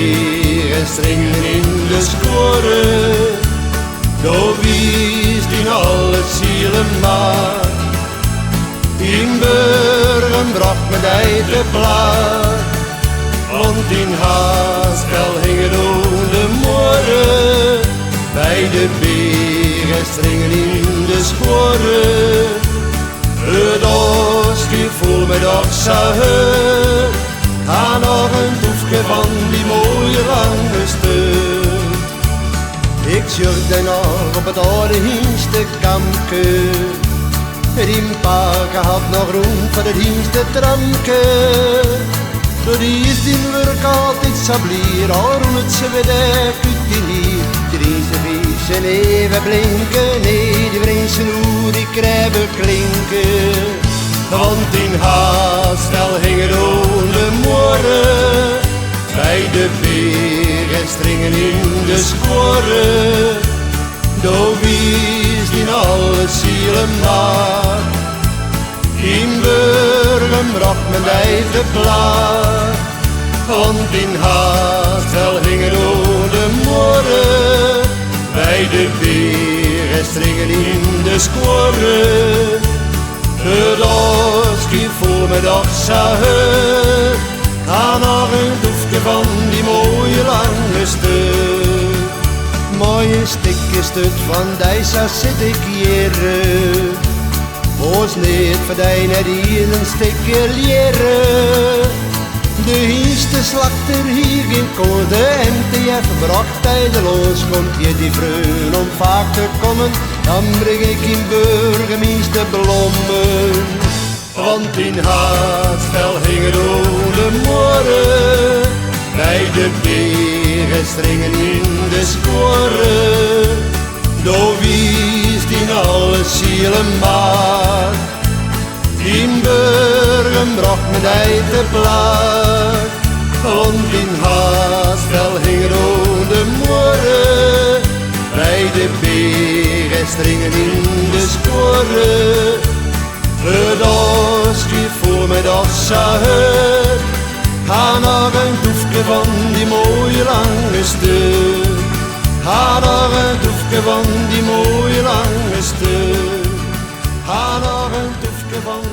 beren stringen in de sporen. Door wie is die alle zielen maar? In Burgen bracht me die te plaat, want in Haastel hingen de moren. Bij de beren stringen in de sporen. Het oostje voel me toch zo heut. Ga nog een toefje van die mooie lange stuk. Ik zorgde nog op het oude Hienstekampke. Riempaken had nog roem voor het Hienstetramke. Door die is die werk altijd sablier, al het ze weer de kutinier. De Riense vies even blinken, nee, die Riense noer die krijgen klinken. Want in Haastel hingen de moren, bij de beren stringen in de sporen. Door wie is die alle zielen maar? In Burgen bracht men bij de plaat, want in Haastel hingen de moren, bij de beren stringen in de sporen. Het oostje voel me toch zo heut. Ga nog een toefje van die mooie lange stuk. Mooie stukje stut van deze zit ik hier. Oos niet verdijnen die een stukje leren. De hieste slachter hier geen code MTF bracht tijdeloos. Komt je die vreun om vaak te komen, dan breng ik in Burgen minste blommen. Want in Haastel hingen de moren, bij de beren stringen in de sporen. Door wie is die alle zielen maar? In Burgen bracht me die te plaat, want in Haastel hingen de moren, bij de beren stringen in de sporen. Het oostje voel me toch zo heut. Ga nog een toefje van die mooie lange stuk. Ga nog een toefje van die mooie lange stuk. Ga nog een toefje van